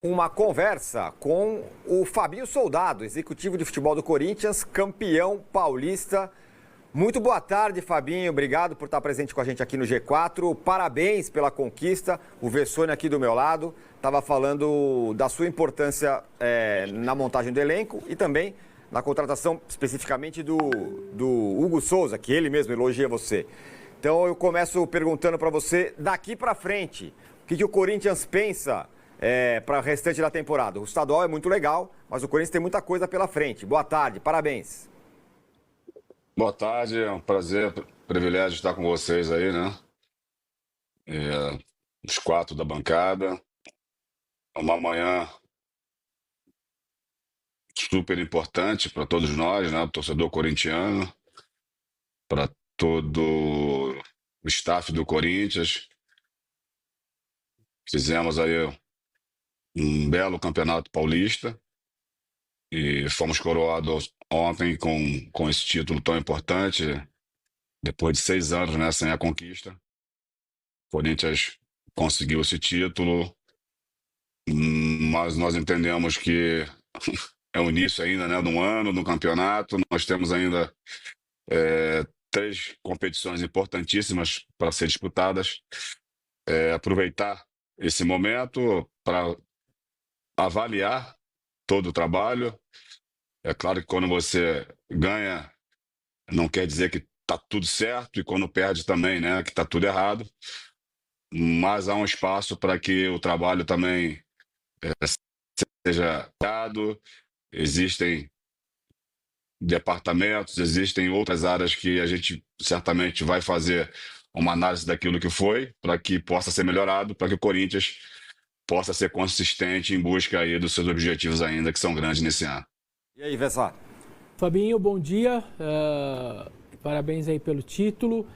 Uma conversa com o Fabinho Soldado, executivo de futebol do Corinthians, campeão paulista. Muito boa tarde, Fabinho. Obrigado por estar presente com a gente aqui no G4. Parabéns pela conquista. O Vessone aqui do meu lado estava falando da sua importância na montagem do elenco e também na contratação especificamente do Hugo Souza, que ele mesmo elogia você. Então eu começo perguntando para você, daqui para frente, o que o Corinthians pensa para o restante da temporada? O estadual é muito legal, mas o Corinthians tem muita coisa pela frente. Boa tarde, parabéns. Boa tarde, é um prazer, privilégio estar com vocês aí, né? Os quatro da bancada. Uma manhã super importante para todos nós, né? O torcedor corintiano, para todo o staff do Corinthians. Fizemos aí um belo campeonato paulista e fomos coroados ontem com esse título tão importante, depois de 6 anos, né, sem a conquista. O Corinthians conseguiu esse título, mas nós entendemos que é o início ainda, né, de um ano, do campeonato. Nós temos ainda 3 competições importantíssimas para ser disputadas. Aproveitar esse momento para avaliar todo o trabalho. É claro que quando você ganha, não quer dizer que está tudo certo, e quando perde também, né, que está tudo errado. Mas há um espaço para que o trabalho também seja dado. Existem departamentos, existem outras áreas que a gente certamente vai fazer uma análise daquilo que foi, para que possa ser melhorado, para que o Corinthians possa ser consistente em busca aí dos seus objetivos ainda, que são grandes nesse ano. E aí, Vessá? Fabinho, bom dia. Parabéns aí pelo título.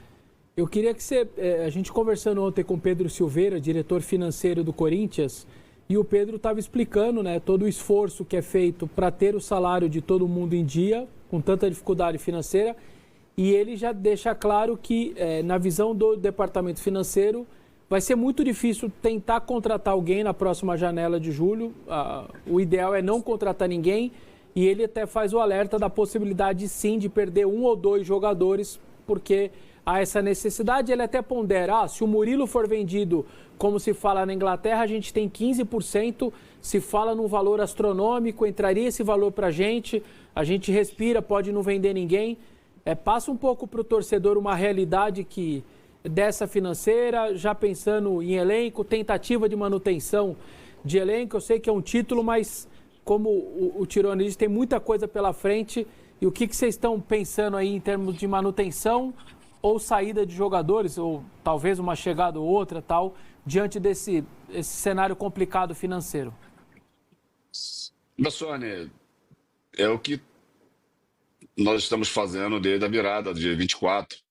Eu queria que você... a gente conversando ontem com o Pedro Silveira, diretor financeiro do Corinthians, e o Pedro estava explicando, né, todo o esforço que é feito para ter o salário de todo mundo em dia, com tanta dificuldade financeira, e ele já deixa claro que, na visão do departamento financeiro, vai ser muito difícil tentar contratar alguém na próxima janela de julho. O ideal é não contratar ninguém, e ele até faz o alerta da possibilidade, sim, de perder 1 ou 2 jogadores, porque há essa necessidade. Ele até pondera, se o Murilo for vendido, como se fala na Inglaterra, a gente tem 15%, se fala num valor astronômico, entraria esse valor para a gente respira, pode não vender ninguém. Passa um pouco para o torcedor uma realidade que dessa financeira, já pensando em elenco, tentativa de manutenção de elenco. Eu sei que é um título, mas como o Tirone diz, tem muita coisa pela frente. E o que vocês estão pensando aí em termos de manutenção ou saída de jogadores, ou talvez uma chegada ou outra, tal, diante esse cenário complicado financeiro? Bessone, é o que nós estamos fazendo desde a virada de 24.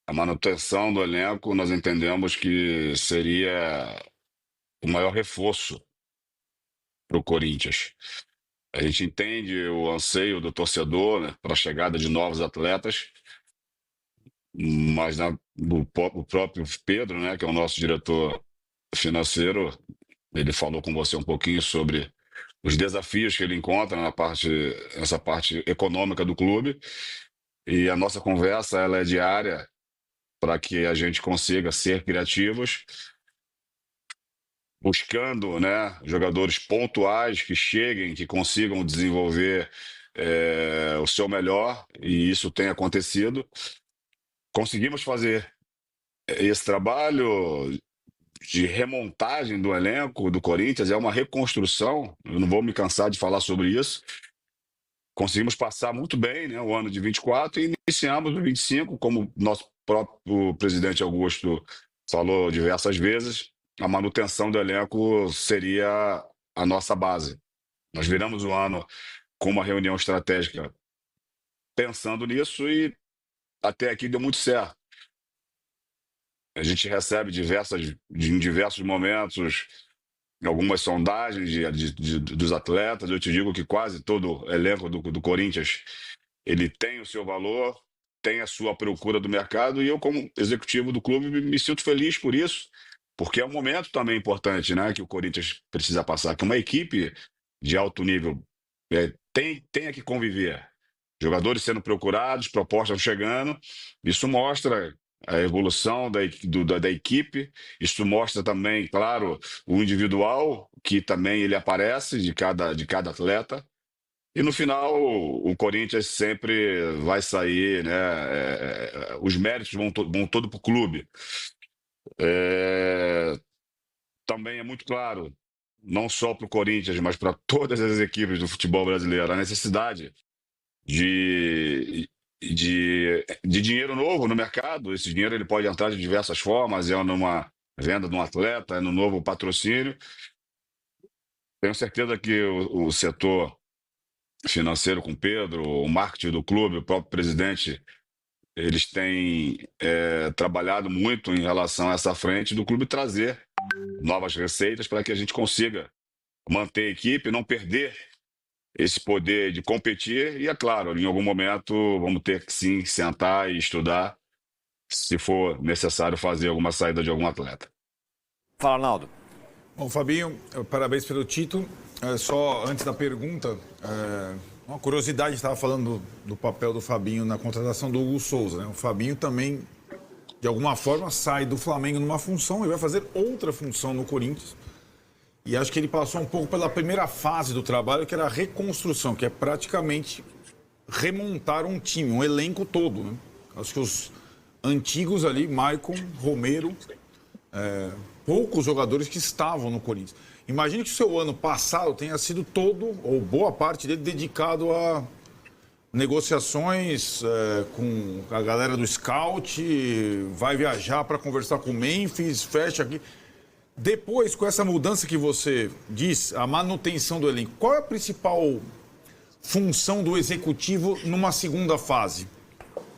A manutenção do elenco, nós entendemos que seria o maior reforço para o Corinthians. A gente entende o anseio do torcedor, né, para a chegada de novos atletas, mas o próprio Pedro, né, que é o nosso diretor financeiro, ele falou com você um pouquinho sobre os desafios que ele encontra nessa parte econômica do clube, e a nossa conversa ela é diária para que a gente consiga ser criativos, buscando, né, jogadores pontuais que cheguem, que consigam desenvolver o seu melhor, e isso tem acontecido. Conseguimos fazer esse trabalho de remontagem do elenco do Corinthians, é uma reconstrução, eu não vou me cansar de falar sobre isso. Conseguimos passar muito bem, né, o ano de 24 e iniciamos o 25, como nosso próprio presidente Augusto falou diversas vezes, a manutenção do elenco seria a nossa base. Nós viramos o ano com uma reunião estratégica pensando nisso e até aqui deu muito certo. A gente recebe em diversos momentos algumas sondagens dos atletas. Eu te digo que quase todo elenco do Corinthians ele tem o seu valor, tem a sua procura do mercado, e eu, como executivo do clube, me sinto feliz por isso. porque é um momento também importante, né, que o Corinthians precisa passar, que uma equipe de alto nível tenha que conviver. Jogadores sendo procurados, propostas chegando, isso mostra a evolução da equipe, isso mostra também, claro, o individual, que também ele aparece de cada atleta, e no final o Corinthians sempre vai sair, né? Os méritos vão todo para o clube. É, também é muito claro, não só para o Corinthians, mas para todas as equipes do futebol brasileiro, a necessidade de, de dinheiro novo no mercado. Esse dinheiro ele pode entrar de diversas formas, é numa venda de um atleta, é no novo patrocínio. Tenho certeza que o setor financeiro com o Pedro, o marketing do clube, o próprio presidente, eles têm trabalhado muito em relação a essa frente do clube trazer novas receitas para que a gente consiga manter a equipe, não perder esse poder de competir. E é claro, em algum momento vamos ter que sim sentar e estudar se for necessário fazer alguma saída de algum atleta. Fala, Arnaldo. Bom, Fabinho, parabéns pelo título. Só antes da pergunta, uma curiosidade, estava falando do papel do Fabinho na contratação do Hugo Souza, né? O Fabinho também, de alguma forma, sai do Flamengo numa função e vai fazer outra função no Corinthians. E acho que ele passou um pouco pela primeira fase do trabalho, que era a reconstrução, que é praticamente remontar um time, um elenco todo, né? Acho que os antigos ali, Maicon, Romero, poucos jogadores que estavam no Corinthians. Imagine que o seu ano passado tenha sido todo, ou boa parte dele, dedicado a negociações com a galera do Scout, vai viajar para conversar com o Memphis, fecha aqui. Depois, com essa mudança que você diz, a manutenção do elenco, qual é a principal função do executivo numa segunda fase?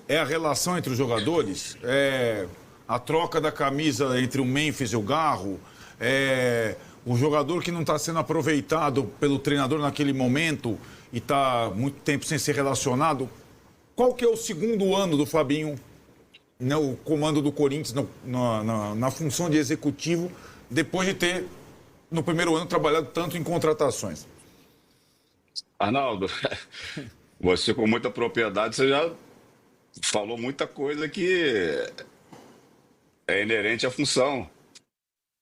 É a relação entre os jogadores? É a troca da camisa entre o Memphis e o Garro? É o jogador que não está sendo aproveitado pelo treinador naquele momento e está muito tempo sem ser relacionado? Qual que é o segundo ano do Fabinho, no comando do Corinthians, na função de executivo, depois de ter, no primeiro ano, trabalhado tanto em contratações? Arnaldo, você com muita propriedade, você já falou muita coisa que é inerente à função.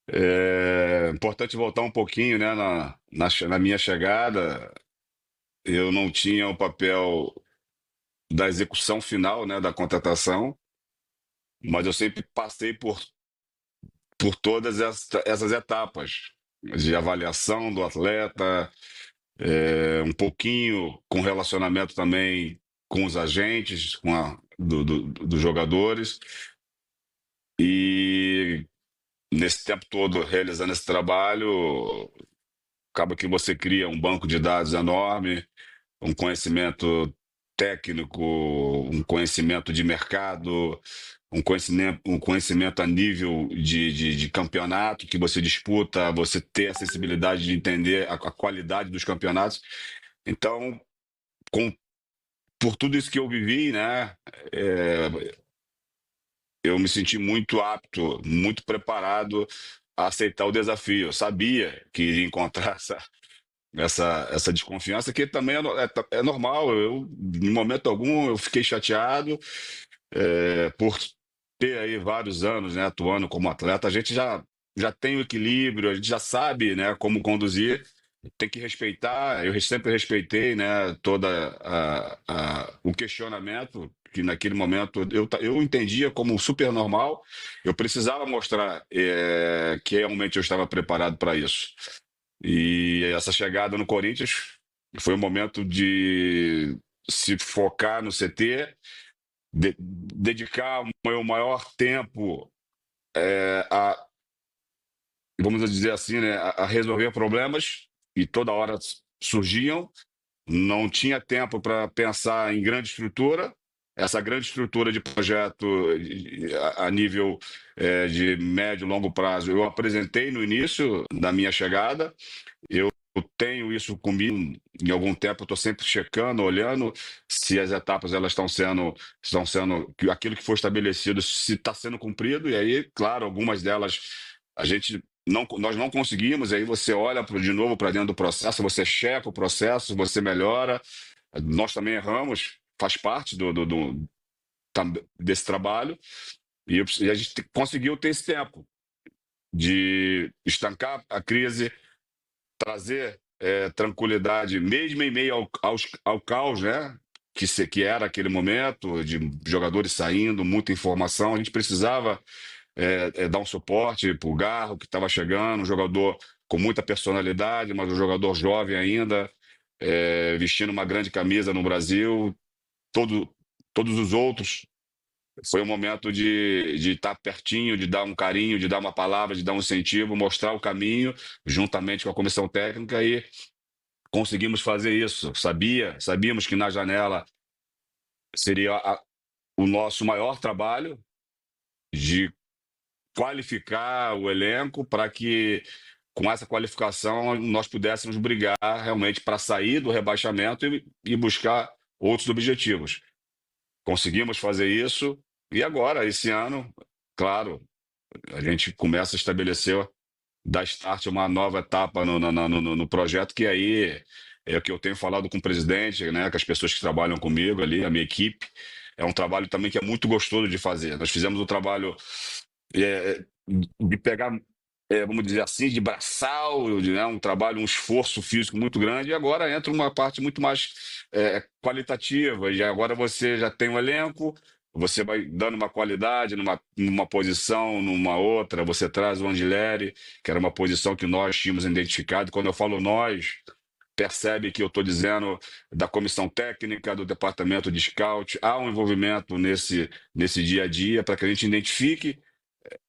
É importante voltar um pouquinho, né, na minha chegada. Eu não tinha o papel da execução final, né, da contratação, mas eu sempre passei por todas essas etapas de avaliação do atleta, um pouquinho com relacionamento também com os agentes, dos jogadores. E nesse tempo todo realizando esse trabalho, acaba que você cria um banco de dados enorme, um conhecimento técnico, um conhecimento de mercado, um conhecimento a nível de campeonato que você disputa, você ter a sensibilidade de entender a qualidade dos campeonatos. Então, por tudo isso que eu vivi, né, eu me senti muito apto, muito preparado a aceitar o desafio. Eu sabia que iria encontrar essa desconfiança, que também é normal. Em momento algum, eu fiquei chateado por ter aí vários anos, né, atuando como atleta. A gente já tem o equilíbrio, a gente já sabe, né, como conduzir. Tem que respeitar. Eu sempre respeitei, né, o questionamento, que naquele momento eu entendia como super normal. Eu precisava mostrar que realmente eu estava preparado para isso. E essa chegada no Corinthians foi um momento de se focar no CT, dedicar o meu maior tempo vamos dizer assim, né, a resolver problemas, e toda hora surgiam. Não tinha tempo para pensar em grande estrutura. Essa grande estrutura de projeto a nível de médio e longo prazo, eu apresentei no início da minha chegada. Eu tenho isso comigo em algum tempo, eu estou sempre checando, olhando se as etapas elas estão sendo aquilo que foi estabelecido, se está sendo cumprido. E aí, claro, algumas delas Nós não conseguimos, aí você olha de novo para dentro do processo, você checa o processo, você melhora. Nós também erramos, faz parte desse trabalho, e a gente conseguiu ter esse tempo de estancar a crise, trazer tranquilidade, mesmo em meio ao caos, né? Que era aquele momento de jogadores saindo, muita informação. A gente precisava dar um suporte para o Garro, que estava chegando, um jogador com muita personalidade, mas um jogador jovem ainda, vestindo uma grande camisa no Brasil. Todos os outros. Foi um momento de estar pertinho, de dar um carinho, de dar uma palavra, de dar um incentivo, mostrar o caminho, juntamente com a comissão técnica, e conseguimos fazer isso. Sabíamos que na janela seria o nosso maior trabalho de qualificar o elenco para que, com essa qualificação, nós pudéssemos brigar realmente para sair do rebaixamento e buscar outros objetivos. Conseguimos fazer isso, e agora, esse ano, claro, a gente começa a estabelecer, dar start a uma nova etapa no projeto, que aí é o que eu tenho falado com o presidente, né, com as pessoas que trabalham comigo ali, a minha equipe. É um trabalho também que é muito gostoso de fazer. Nós fizemos um trabalho de pegar, vamos dizer assim, de braçal, né, um trabalho, um esforço físico muito grande, e agora entra uma parte muito mais qualitativa, e agora você já tem um elenco, você vai dando uma qualidade numa posição, numa outra, você traz o Angileri, que era uma posição que nós tínhamos identificado. Quando eu falo nós, percebe que eu estou dizendo da comissão técnica, do departamento de scout. Há um envolvimento nesse dia a dia para que a gente identifique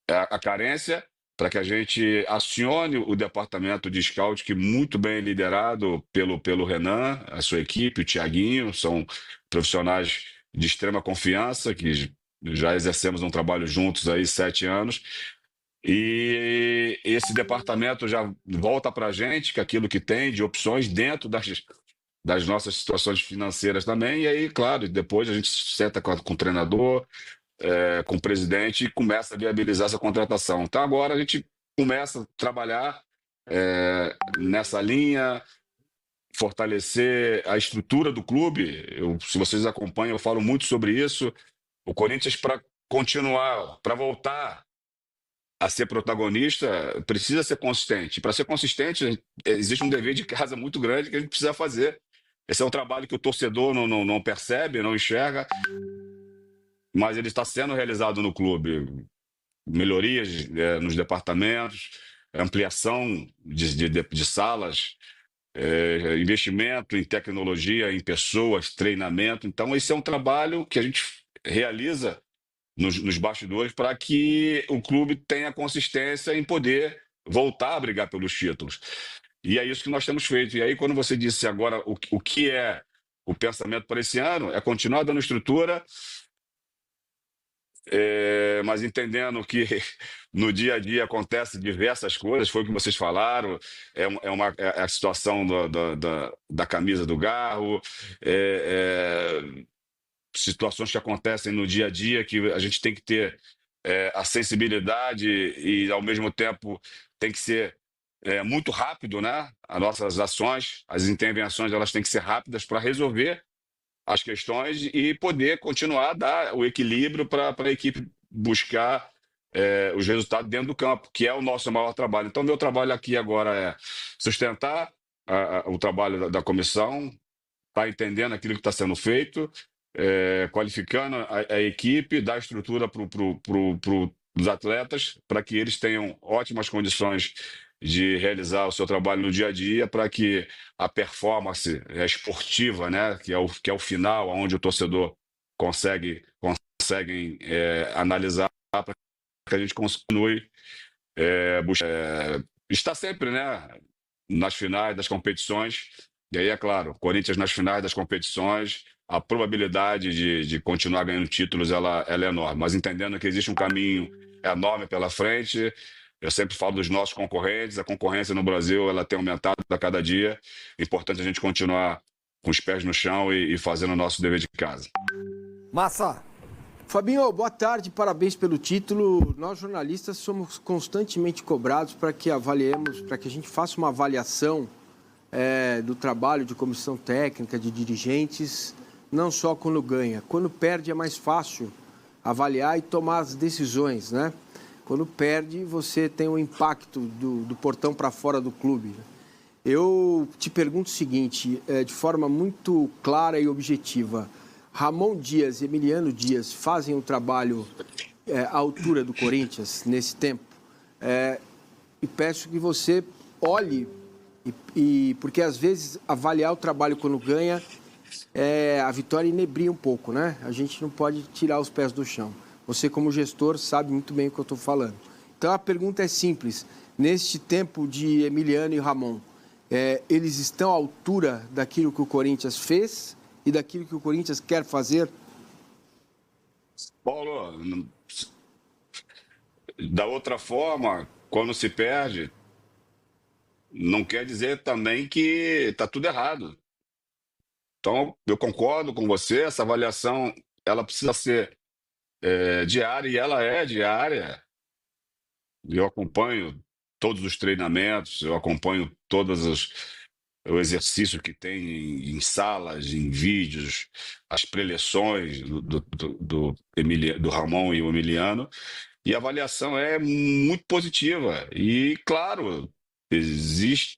a carência, para que a gente acione o departamento de scout, que muito bem liderado pelo Renan, a sua equipe, o Thiaguinho, são profissionais de extrema confiança, que já exercemos um trabalho juntos aí 7 anos, e esse departamento já volta para a gente com aquilo que tem de opções dentro das nossas situações financeiras também, e aí, claro, depois a gente senta com o treinador, com o presidente, e começa a viabilizar essa contratação. Então agora a gente começa a trabalhar nessa linha, fortalecer a estrutura do clube. Se vocês acompanham, eu falo muito sobre isso. O Corinthians, para continuar, para voltar a ser protagonista, precisa ser consistente. Para ser consistente, existe um dever de casa muito grande que a gente precisa fazer. Esse é um trabalho que o torcedor não percebe, não enxerga, mas ele está sendo realizado no clube. Melhorias nos departamentos, ampliação de salas, investimento em tecnologia, em pessoas, treinamento. Então, esse é um trabalho que a gente realiza nos bastidores para que o clube tenha consistência em poder voltar a brigar pelos títulos. E é isso que nós temos feito. E aí, quando você disse agora o que é o pensamento para esse ano, é continuar dando estrutura, mas entendendo que no dia a dia acontecem diversas coisas, foi o que vocês falaram, é a situação da camisa do Garro, situações que acontecem no dia a dia, que a gente tem que ter a sensibilidade e, ao mesmo tempo, tem que ser muito rápido, né? As nossas ações, as intervenções, elas têm que ser rápidas para resolver as questões e poder continuar a dar o equilíbrio para a equipe buscar os resultados dentro do campo, que é o nosso maior trabalho. Então, meu trabalho aqui agora é sustentar o trabalho da comissão, tá entendendo aquilo que está sendo feito, qualificando a equipe, dar estrutura para os atletas, para que eles tenham ótimas condições de realizar o seu trabalho no dia a dia, para que a performance esportiva, né, que é o final, onde o torcedor consegue analisar, para que a gente continue estar sempre, né, nas finais das competições. E aí, é claro, Corinthians nas finais das competições, a probabilidade de continuar ganhando títulos ela é enorme, mas entendendo que existe um caminho enorme pela frente. Eu sempre falo dos nossos concorrentes, a concorrência no Brasil ela tem aumentado a cada dia. É importante a gente continuar com os pés no chão e fazendo o nosso dever de casa. Massa, Fabinho, boa tarde, parabéns pelo título. Nós, jornalistas, somos constantemente cobrados para que avaliemos, para que a gente faça uma avaliação do trabalho de comissão técnica, de dirigentes, não só quando ganha. Quando perde é mais fácil avaliar e tomar as decisões, né? Quando perde, você tem o impacto do portão para fora do clube. Eu te pergunto o seguinte, de forma muito clara e objetiva, Ramon Dias e Emiliano Dias fazem um trabalho à altura do Corinthians nesse tempo? E peço que você olhe, porque às vezes avaliar o trabalho quando ganha, a vitória inebria um pouco, né? A gente não pode tirar os pés do chão. Você, como gestor, sabe muito bem o que eu estou falando. Então, a pergunta é simples. Neste tempo de Emiliano e Ramon, eles estão à altura daquilo que o Corinthians fez e daquilo que o Corinthians quer fazer? Paulo, da outra forma, quando se perde, não quer dizer também que está tudo errado. Então, eu concordo com você, essa avaliação ela precisa ser diária, e ela é diária. Eu acompanho todos os treinamentos, eu acompanho o exercício que tem em salas, em vídeos, as preleções do Ramon e o Emiliano, e a avaliação é muito positiva. E, claro, existe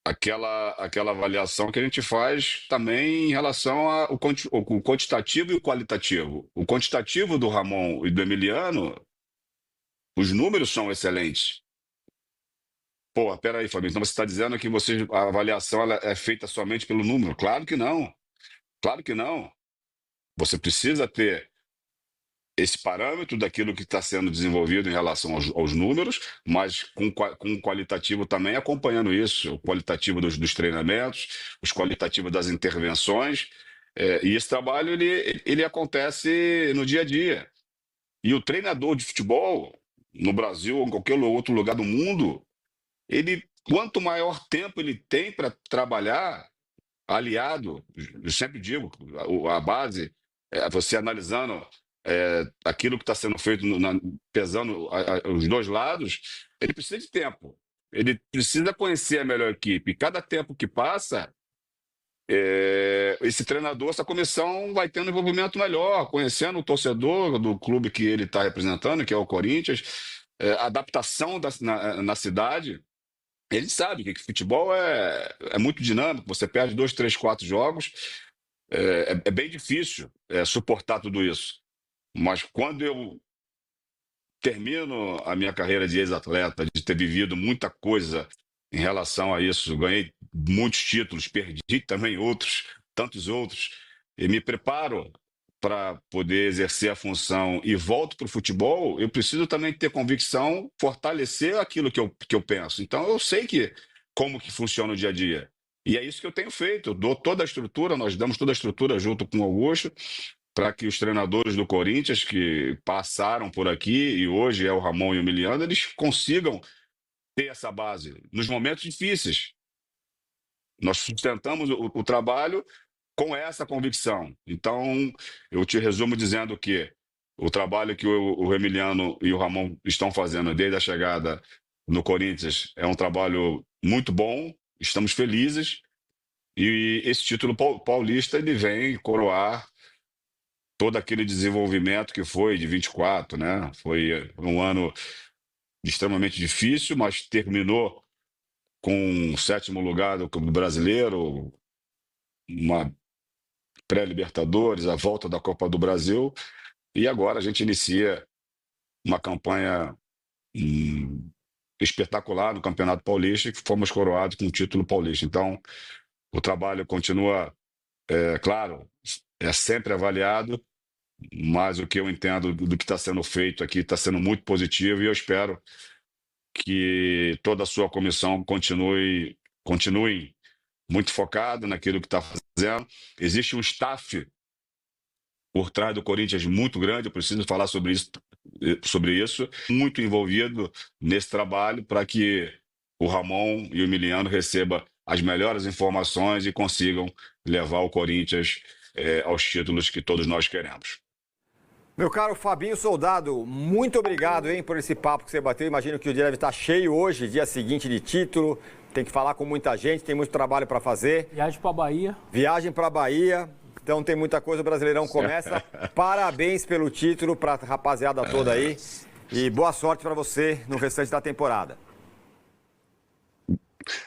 aquela avaliação que a gente faz também em relação ao quantitativo e o qualitativo. O quantitativo do Ramon e do Emiliano, os números são excelentes. Pô, peraí, Fabinho, então você está dizendo que a avaliação ela é feita somente pelo número? Claro que não. Claro que não. Você precisa ter esse parâmetro daquilo que está sendo desenvolvido em relação aos números, mas com um qualitativo também acompanhando isso, o qualitativo dos treinamentos, os qualitativos das intervenções, e esse trabalho ele acontece no dia a dia. E o treinador de futebol, no Brasil ou em qualquer outro lugar do mundo, quanto maior tempo ele tem para trabalhar, aliado, eu sempre digo, a base, você analisando aquilo que está sendo feito, pesando os dois lados, ele precisa de tempo. Ele precisa conhecer a melhor equipe. E cada tempo que passa, esse treinador, essa comissão vai tendo um envolvimento melhor, conhecendo o torcedor do clube que ele está representando, que é o Corinthians, adaptação na cidade. Ele sabe que futebol é muito dinâmico, você perde 2, 3, 4 jogos, é bem difícil suportar tudo isso. Mas quando eu termino a minha carreira de ex-atleta, de ter vivido muita coisa em relação a isso, ganhei muitos títulos, perdi também tantos outros, e me preparo para poder exercer a função e volto para o futebol, eu preciso também ter convicção, fortalecer aquilo que eu penso. Então, eu sei como que funciona o dia a dia. E é isso que eu tenho feito. Eu dou toda a estrutura, nós damos toda a estrutura junto com o Augusto, para que os treinadores do Corinthians que passaram por aqui, e hoje é o Ramon e o Emiliano, eles consigam ter essa base nos momentos difíceis. Nós sustentamos o trabalho com essa convicção. Então, eu te resumo dizendo que o trabalho que o Emiliano e o Ramon estão fazendo desde a chegada no Corinthians é um trabalho muito bom, estamos felizes, e esse título paulista ele vem coroar todo aquele desenvolvimento que foi de 24, né? Foi um ano extremamente difícil, mas terminou com o 7º lugar do Brasileiro, uma pré-Libertadores, a volta da Copa do Brasil, e agora a gente inicia uma campanha espetacular no Campeonato Paulista, que fomos coroados com o título paulista. Então, o trabalho continua, claro, é sempre avaliado, mas o que eu entendo do que está sendo feito aqui está sendo muito positivo, e eu espero que toda a sua comissão continue muito focada naquilo que está fazendo. Existe um staff por trás do Corinthians muito grande, eu preciso falar sobre isso, muito envolvido nesse trabalho para que o Ramon e o Emiliano recebam as melhores informações e consigam levar o Corinthians aos títulos que todos nós queremos. Meu caro Fabinho Soldado, muito obrigado, hein, por esse papo que você bateu. Imagino que o dia deve estar cheio hoje, dia seguinte de título. Tem que falar com muita gente, tem muito trabalho para fazer. Viagem para Bahia. Viagem para Bahia. Então tem muita coisa, o Brasileirão começa. Parabéns pelo título para a rapaziada toda aí. E boa sorte para você no restante da temporada.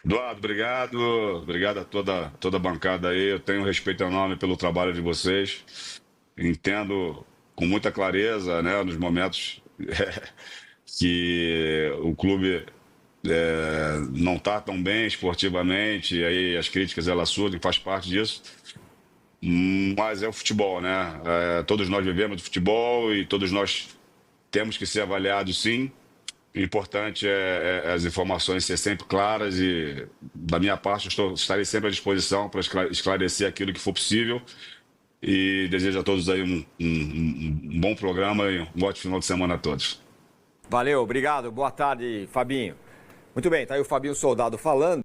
Eduardo, obrigado. Obrigado a toda a bancada aí. Eu tenho um respeito enorme pelo trabalho de vocês. Entendo com muita clareza, né, nos momentos que o clube não está tão bem esportivamente, e aí as críticas elas surgem, faz parte disso. Mas é o futebol, né? Todos nós vivemos do futebol e todos nós temos que ser avaliados, sim. O importante é as informações ser sempre claras e, da minha parte, estarei sempre à disposição para esclarecer aquilo que for possível. E desejo a todos aí um bom programa e um ótimo final de semana a todos. Valeu, obrigado. Boa tarde, Fabinho. Muito bem, tá aí o Fabinho Soldado falando.